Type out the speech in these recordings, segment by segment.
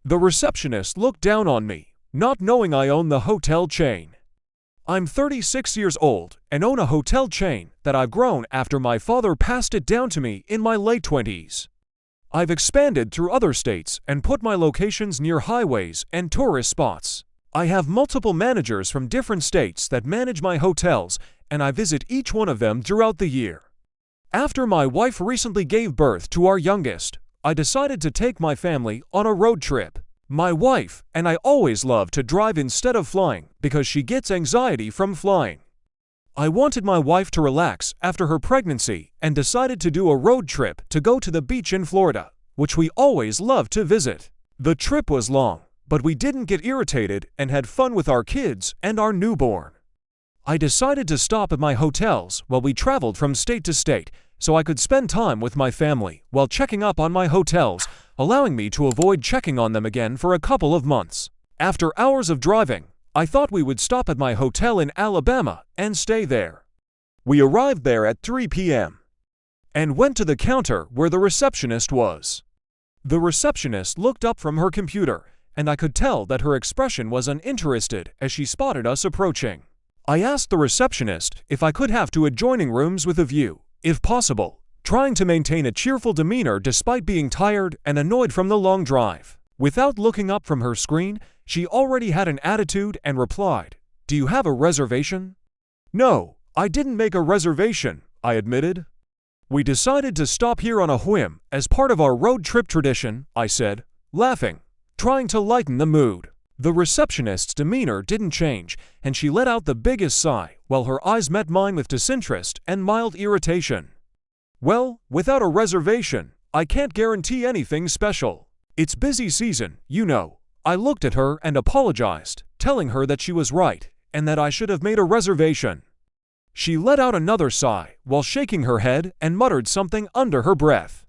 The receptionist looked down on me, not knowing I own the hotel chain. I'm 36 years old and own a hotel chain that I've grown after my father passed it down to me in my late 20s. I've expanded through other states and put my locations near highways and tourist spots. I have multiple managers from different states that manage my hotels, and I visit each one of them throughout the year. After my wife recently gave birth to our youngest, I decided to take my family on a road trip. My wife and I always love to drive instead of flying because she gets anxiety from flying. I wanted my wife to relax after her pregnancy and decided to do a road trip to go to the beach in Florida, which we always love to visit. The trip was long, but we didn't get irritated and had fun with our kids and our newborn. I decided to stop at my hotels while we traveled from state to state so I could spend time with my family while checking up on my hotels, allowing me to avoid checking on them again for a couple of months. After hours of driving, I thought we would stop at my hotel in Alabama and stay there. We arrived there at 3 p.m. and went to the counter where the receptionist was. The receptionist looked up from her computer, and I could tell that her expression was uninterested as she spotted us approaching. I asked the receptionist if I could have two adjoining rooms with a view, if possible, trying to maintain a cheerful demeanor despite being tired and annoyed from the long drive. Without looking up from her screen, she already had an attitude and replied, "Do you have a reservation?" "No, I didn't make a reservation," I admitted. "We decided to stop here on a whim as part of our road trip tradition," I said, laughing, trying to lighten the mood. The receptionist's demeanor didn't change, and she let out the biggest sigh while her eyes met mine with disinterest and mild irritation. "Well, without a reservation, I can't guarantee anything special. It's busy season, you know." I looked at her and apologized, telling her that she was right and that I should have made a reservation. She let out another sigh while shaking her head and muttered something under her breath.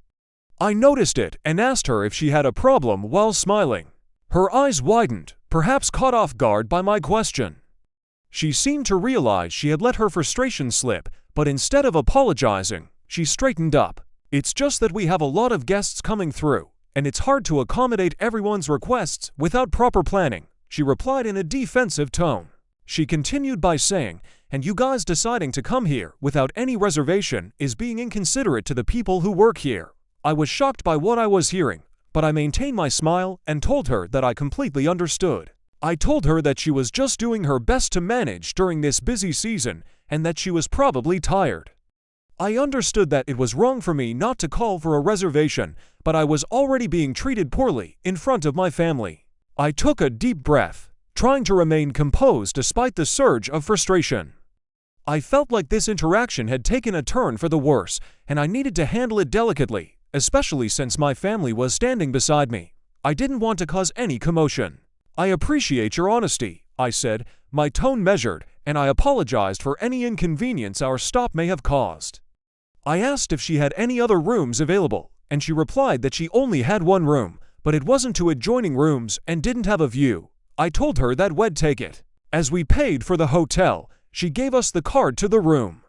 I noticed it and asked her if she had a problem while smiling. Her eyes widened, perhaps caught off guard by my question. She seemed to realize she had let her frustration slip, but instead of apologizing, she straightened up. "It's just that we have a lot of guests coming through, and it's hard to accommodate everyone's requests without proper planning," she replied in a defensive tone. She continued by saying, "And you guys deciding to come here without any reservation is being inconsiderate to the people who work here." I was shocked by what I was hearing, but I maintained my smile and told her that I completely understood. I told her that she was just doing her best to manage during this busy season and that she was probably tired. I understood that it was wrong for me not to call for a reservation, but I was already being treated poorly in front of my family. I took a deep breath, trying to remain composed despite the surge of frustration. I felt like this interaction had taken a turn for the worse, and I needed to handle it delicately, especially since my family was standing beside me. I didn't want to cause any commotion. "I appreciate your honesty," I said, my tone measured, and I apologized for any inconvenience our stop may have caused. I asked if she had any other rooms available, and she replied that she only had one room, but it wasn't two adjoining rooms and didn't have a view. I told her that we'd take it. As we paid for the hotel, she gave us the card to the room.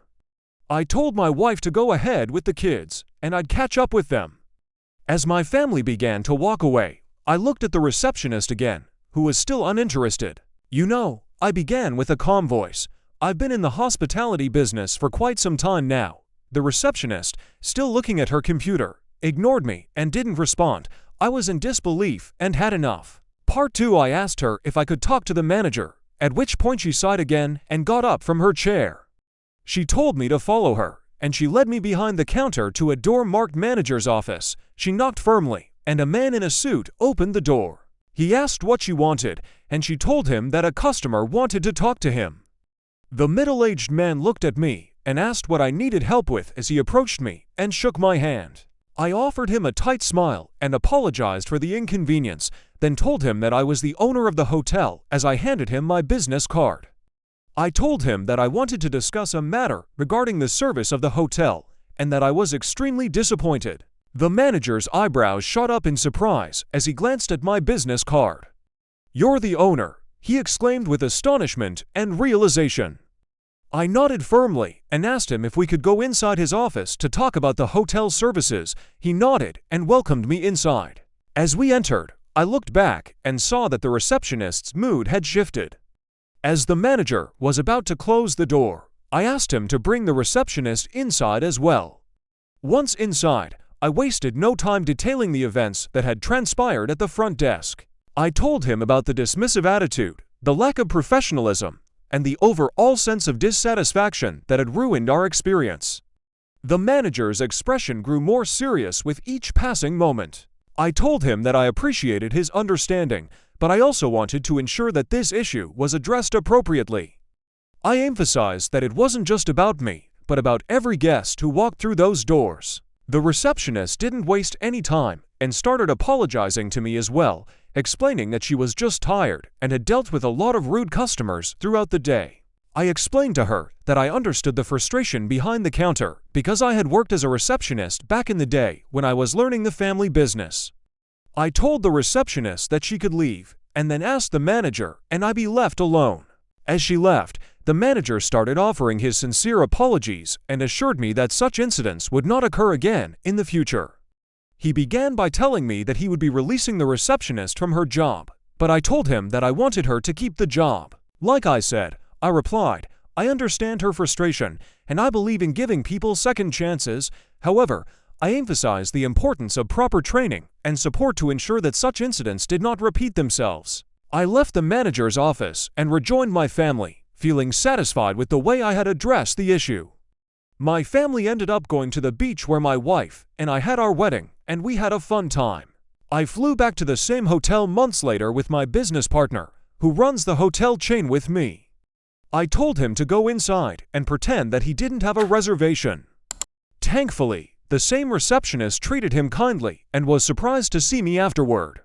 I told my wife to go ahead with the kids, and I'd catch up with them. As my family began to walk away, I looked at the receptionist again, who was still uninterested. "You know," I began with a calm voice, "I've been in the hospitality business for quite some time now." The receptionist, still looking at her computer, ignored me and didn't respond. I was in disbelief and had enough. Part 2, I asked her if I could talk to the manager, at which point she sighed again and got up from her chair. She told me to follow her, and she led me behind the counter to a door marked manager's office. She knocked firmly, and a man in a suit opened the door. He asked what she wanted, and she told him that a customer wanted to talk to him. The middle-aged man looked at me and asked what I needed help with as he approached me and shook my hand. I offered him a tight smile and apologized for the inconvenience, then told him that I was the owner of the hotel as I handed him my business card. I told him that I wanted to discuss a matter regarding the service of the hotel and that I was extremely disappointed. The manager's eyebrows shot up in surprise as he glanced at my business card. "You're the owner," he exclaimed with astonishment and realization. I nodded firmly and asked him if we could go inside his office to talk about the hotel services. He nodded and welcomed me inside. As we entered, I looked back and saw that the receptionist's mood had shifted. As the manager was about to close the door, I asked him to bring the receptionist inside as well. Once inside, I wasted no time detailing the events that had transpired at the front desk. I told him about the dismissive attitude, the lack of professionalism, and the overall sense of dissatisfaction that had ruined our experience. The manager's expression grew more serious with each passing moment. I told him that I appreciated his understanding, but I also wanted to ensure that this issue was addressed appropriately. I emphasized that it wasn't just about me, but about every guest who walked through those doors. The receptionist didn't waste any time and started apologizing to me as well, explaining that she was just tired and had dealt with a lot of rude customers throughout the day. I explained to her that I understood the frustration behind the counter because I had worked as a receptionist back in the day when I was learning the family business. I told the receptionist that she could leave and then asked the manager and I be left alone. As she left, the manager started offering his sincere apologies and assured me that such incidents would not occur again in the future. He began by telling me that he would be releasing the receptionist from her job, but I told him that I wanted her to keep the job. Like I said, I replied, I understand her frustration, and I believe in giving people second chances. However, I emphasized the importance of proper training and support to ensure that such incidents did not repeat themselves. I left the manager's office and rejoined my family, feeling satisfied with the way I had addressed the issue. My family ended up going to the beach where my wife and I had our wedding, and we had a fun time. I flew back to the same hotel months later with my business partner, who runs the hotel chain with me. I told him to go inside and pretend that he didn't have a reservation. Thankfully, the same receptionist treated him kindly and was surprised to see me afterward.